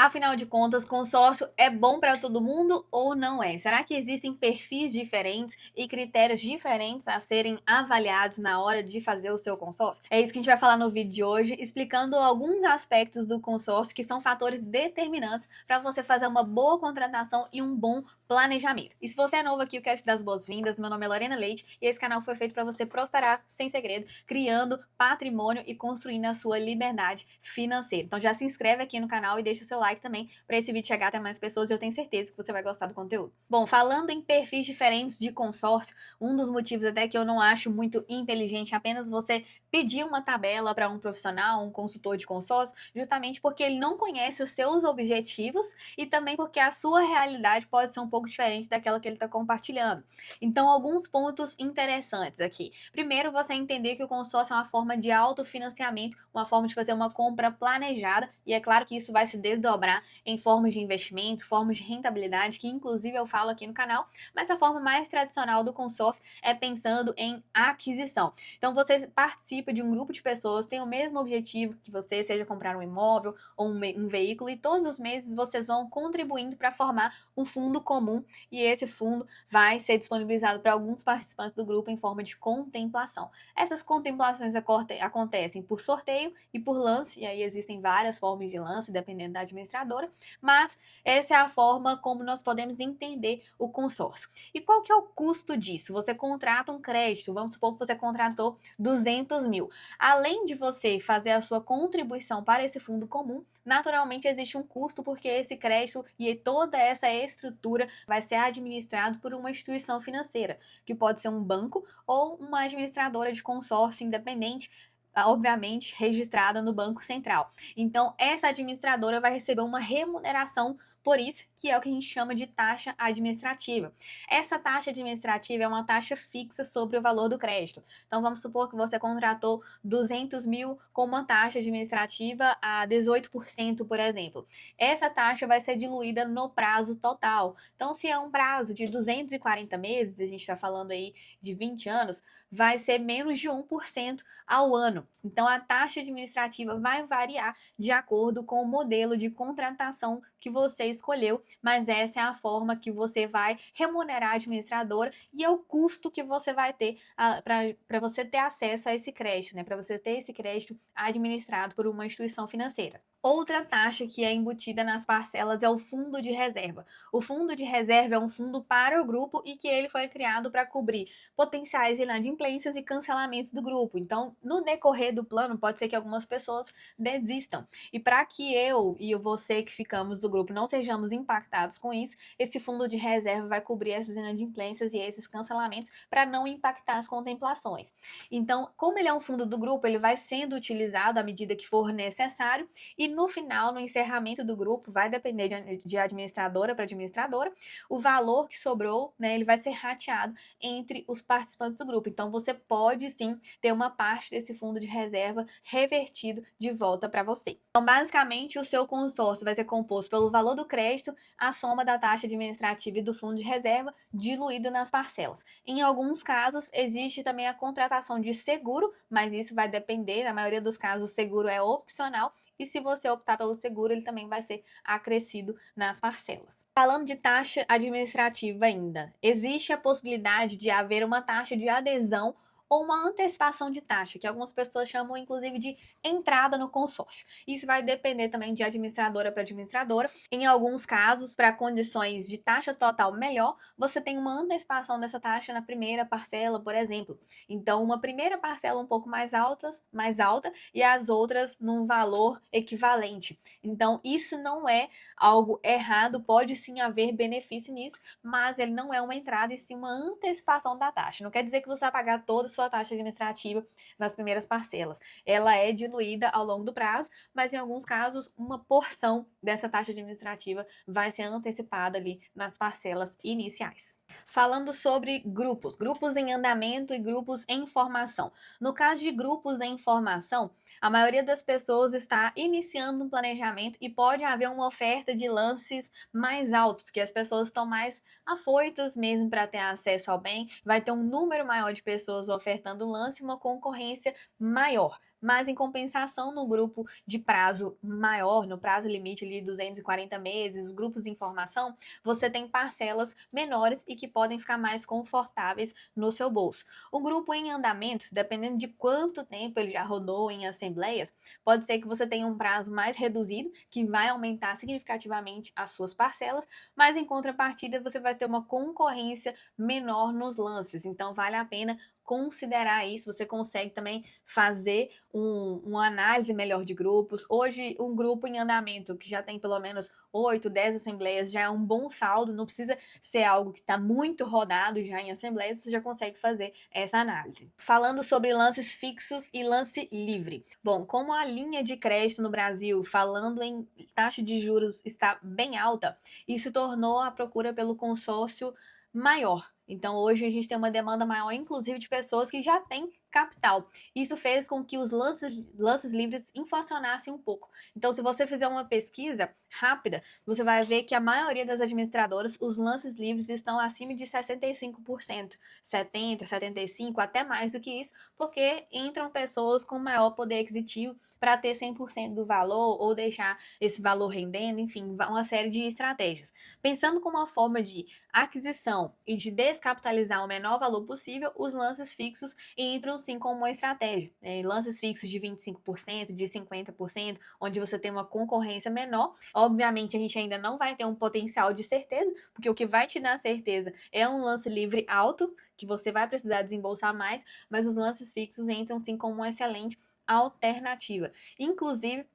Afinal de contas, consórcio é bom para todo mundo ou não é? Será que existem perfis diferentes e critérios diferentes a serem avaliados na hora de fazer o seu consórcio? É isso que a gente vai falar no vídeo de hoje, explicando alguns aspectos do consórcio que são fatores determinantes para você fazer uma boa contratação e um bom planejamento. E se você é novo aqui, eu quero te dar as boas-vindas. Meu nome é Lorena Leite e esse canal foi feito para você prosperar sem segredo, criando patrimônio e construindo a sua liberdade financeira. Então já se inscreve aqui no canal e deixa o seu like também para esse vídeo chegar até mais pessoas e eu tenho certeza que você vai gostar do conteúdo. Bom, falando em perfis diferentes de consórcio, um dos motivos até que eu não acho muito inteligente apenas você pedir uma tabela para um profissional, um consultor de consórcio, justamente porque ele não conhece os seus objetivos e também porque a sua realidade pode ser um pouco diferente daquela que ele está compartilhando. Então, alguns pontos interessantes aqui. Primeiro, você entender que o consórcio é uma forma de autofinanciamento, uma forma de fazer uma compra planejada, e é claro que isso vai se desdobrar em formas de investimento, formas de rentabilidade, que inclusive eu falo aqui no canal, mas a forma mais tradicional do consórcio é pensando em aquisição. Então, você participa de um grupo de pessoas, tem o mesmo objetivo que você, seja comprar um imóvel ou um veículo, e todos os meses vocês vão contribuindo para formar um fundo comum, e esse fundo vai ser disponibilizado para alguns participantes do grupo em forma de contemplação. Essas contemplações acontecem por sorteio e por lance, e aí existem várias formas de lance, dependendo da administradora, mas essa é a forma como nós podemos entender o consórcio. E qual que é o custo disso? Você contrata um crédito, vamos supor que você contratou 200 mil. Além de você fazer a sua contribuição para esse fundo comum, naturalmente existe um custo porque esse crédito e toda essa estrutura vai ser administrado por uma instituição financeira, que pode ser um banco ou uma administradora de consórcio independente, obviamente registrada no Banco Central. Então, essa administradora vai receber uma remuneração por isso, que é o que a gente chama de taxa administrativa. Essa taxa administrativa é uma taxa fixa sobre o valor do crédito. Então, vamos supor que você contratou 200 mil com uma taxa administrativa a 18%, por exemplo. Essa taxa vai ser diluída no prazo total. Então, se é um prazo de 240 meses, a gente está falando aí de 20 anos, vai ser menos de 1% ao ano. Então, a taxa administrativa vai variar de acordo com o modelo de contratação que você escolheu, mas essa é a forma que você vai remunerar a administradora e é o custo que você vai ter para você ter acesso a esse crédito, né? Para você ter esse crédito administrado por uma instituição financeira. Outra taxa que é embutida nas parcelas é o fundo de reserva. O fundo de reserva é um fundo para o grupo e que ele foi criado para cobrir potenciais inadimplências e cancelamentos do grupo. Então, no decorrer do plano, pode ser que algumas pessoas desistam. E para que eu e você que ficamos do grupo não sejamos impactados com isso, esse fundo de reserva vai cobrir essas inadimplências e esses cancelamentos para não impactar as contemplações. Então, como ele é um fundo do grupo, ele vai sendo utilizado à medida que for necessário e no final, no encerramento do grupo, vai depender de administradora para administradora, o valor que sobrou, né, ele vai ser rateado entre os participantes do grupo. Então, você pode sim ter uma parte desse fundo de reserva revertido de volta para você. Então, basicamente, o seu consórcio vai ser composto pelo valor do crédito, a soma da taxa administrativa e do fundo de reserva, diluído nas parcelas. Em alguns casos, existe também a contratação de seguro, mas isso vai depender, na maioria dos casos, o seguro é opcional, e se você optar pelo seguro, ele também vai ser acrescido nas parcelas. Falando de taxa administrativa ainda, existe a possibilidade de haver uma taxa de adesão ou uma antecipação de taxa, que algumas pessoas chamam inclusive de entrada no consórcio. Isso vai depender também de administradora para administradora. Em alguns casos, para condições de taxa total melhor, você tem uma antecipação dessa taxa na primeira parcela, por exemplo. Então, uma primeira parcela um pouco mais alta e as outras num valor equivalente. Então, isso não é algo errado, pode sim haver benefício nisso, mas ele não é uma entrada e sim uma antecipação da taxa. Não quer dizer que você vai pagar toda a sua taxa administrativa nas primeiras parcelas. Ela é diluída ao longo do prazo, mas em alguns casos uma porção dessa taxa administrativa vai ser antecipada ali nas parcelas iniciais. Falando sobre grupos em andamento e grupos em formação. No caso de grupos em formação, a maioria das pessoas está iniciando um planejamento e pode haver uma oferta de lances mais altos, porque as pessoas estão mais afoitas mesmo para ter acesso ao bem, vai ter um número maior de pessoas ofertando lance e uma concorrência maior. mas em compensação no grupo de prazo maior, no prazo limite ali 240 meses, os grupos de informação, você tem parcelas menores e que podem ficar mais confortáveis no seu bolso. O grupo em andamento, dependendo de quanto tempo ele já rodou em assembleias, pode ser que você tenha um prazo mais reduzido, que vai aumentar significativamente as suas parcelas, mas em contrapartida você vai ter uma concorrência menor nos lances, então vale a pena considerar isso. Você consegue também fazer uma análise melhor de grupos. Hoje, um grupo em andamento que já tem pelo menos 8, 10 assembleias já é um bom saldo, não precisa ser algo que está muito rodado já em assembleias, você já consegue fazer essa análise. Falando sobre lances fixos e lance livre. Bom, como a linha de crédito no Brasil, falando em taxa de juros, está bem alta, isso tornou a procura pelo consórcio maior. Então, hoje a gente tem uma demanda maior, inclusive de pessoas que já têm capital. Isso fez com que os lances livres inflacionassem um pouco. Então, se você fizer uma pesquisa rápida, você vai ver que a maioria das administradoras, os lances livres estão acima de 65%, 70%, 75%, até mais do que isso, porque entram pessoas com maior poder aquisitivo para ter 100% do valor ou deixar esse valor rendendo, enfim, uma série de estratégias. Pensando como uma forma de aquisição e de descapitalizar o menor valor possível, os lances fixos entram sim como uma estratégia. Lances fixos de 25%, de 50%, onde você tem uma concorrência menor. Obviamente, a gente ainda não vai ter um potencial de certeza, porque o que vai te dar certeza é um lance livre alto, que você vai precisar desembolsar mais, mas os lances fixos entram sim como uma excelente alternativa. Inclusive,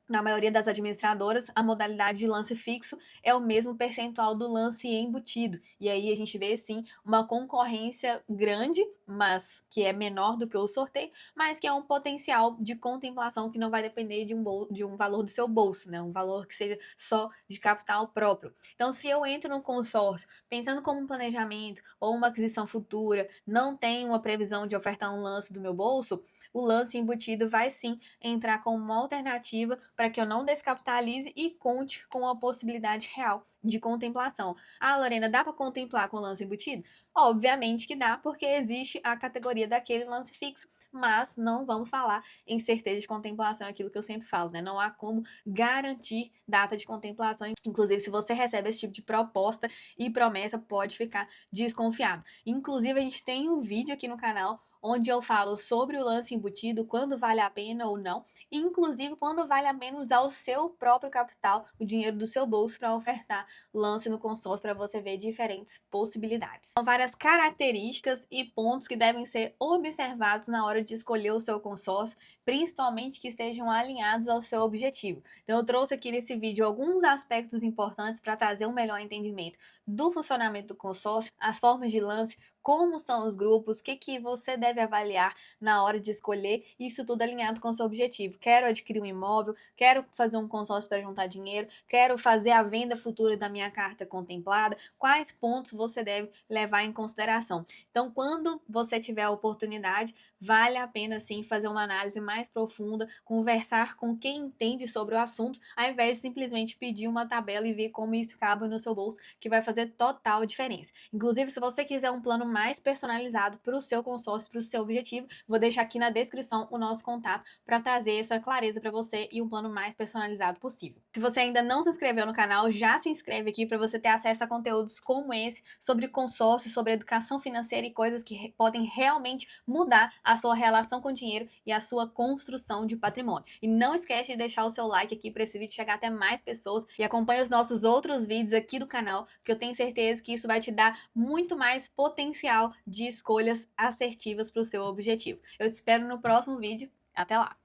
na maioria das administradoras, a modalidade de lance fixo é o mesmo percentual do lance embutido. E aí a gente vê, sim, uma concorrência grande, mas que é menor do que o sorteio, mas que é um potencial de contemplação que não vai depender de um valor do seu bolso, né? Um valor que seja só de capital próprio. Então, se eu entro num consórcio pensando como um planejamento ou uma aquisição futura, não tenho uma previsão de ofertar um lance do meu bolso, o lance embutido vai sim entrar como uma alternativa para que eu não descapitalize e conte com a possibilidade real de contemplação. Ah, Lorena, dá para contemplar com lance embutido? Obviamente que dá, porque existe a categoria daquele lance fixo, mas não vamos falar em certeza de contemplação, aquilo que eu sempre falo, né? Não há como garantir data de contemplação. Inclusive, se você recebe esse tipo de proposta e promessa, pode ficar desconfiado. Inclusive, a gente tem um vídeo aqui no canal onde eu falo sobre o lance embutido, quando vale a pena ou não, e inclusive quando vale a pena usar o seu próprio capital, o dinheiro do seu bolso, para ofertar lance no consórcio, para você ver diferentes possibilidades. São várias características e pontos que devem ser observados na hora de escolher o seu consórcio, principalmente que estejam alinhados ao seu objetivo. Então eu trouxe aqui nesse vídeo alguns aspectos importantes para trazer um melhor entendimento do funcionamento do consórcio, as formas de lance, como são os grupos, o que você deve avaliar na hora de escolher, isso tudo alinhado com o seu objetivo. Quero adquirir um imóvel, quero fazer um consórcio para juntar dinheiro, quero fazer a venda futura da minha carta contemplada, quais pontos você deve levar em consideração. Então, quando você tiver a oportunidade, vale a pena sim fazer uma análise mais profunda, conversar com quem entende sobre o assunto, ao invés de simplesmente pedir uma tabela e ver como isso cabe no seu bolso, que vai fazer total diferença. Inclusive, se você quiser um plano mais personalizado para o seu consórcio, para o seu objetivo, vou deixar aqui na descrição o nosso contato para trazer essa clareza para você e um plano mais personalizado possível. Se você ainda não se inscreveu no canal, já se inscreve aqui para você ter acesso a conteúdos como esse, sobre consórcio, sobre educação financeira e coisas que podem realmente mudar a sua relação com o dinheiro e a sua construção de patrimônio. E não esquece de deixar o seu like aqui para esse vídeo chegar até mais pessoas e acompanhe os nossos outros vídeos aqui do canal, porque eu tenho certeza que isso vai te dar muito mais potencial de escolhas assertivas para o seu objetivo. Eu te espero no próximo vídeo. Até lá!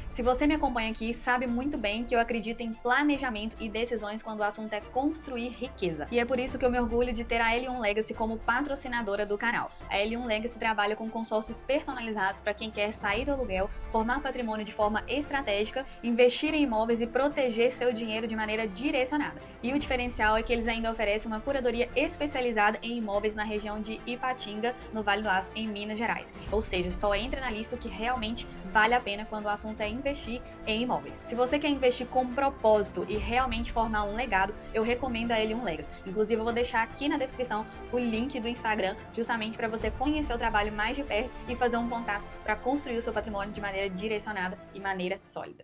Se você me acompanha aqui, sabe muito bem que eu acredito em planejamento e decisões quando o assunto é construir riqueza. E é por isso que eu me orgulho de ter a L1 Legacy como patrocinadora do canal. A L1 Legacy trabalha com consórcios personalizados para quem quer sair do aluguel, formar patrimônio de forma estratégica, investir em imóveis e proteger seu dinheiro de maneira direcionada. E o diferencial é que eles ainda oferecem uma curadoria especializada em imóveis na região de Ipatinga, no Vale do Aço, em Minas Gerais. Ou seja, só entra na lista o que realmente vale a pena quando o assunto é investir em imóveis. Se você quer investir com propósito e realmente formar um legado, eu recomendo a Helium Legacy. Inclusive, eu vou deixar aqui na descrição o link do Instagram, justamente para você conhecer o trabalho mais de perto e fazer um contato para construir o seu patrimônio de maneira direcionada e maneira sólida.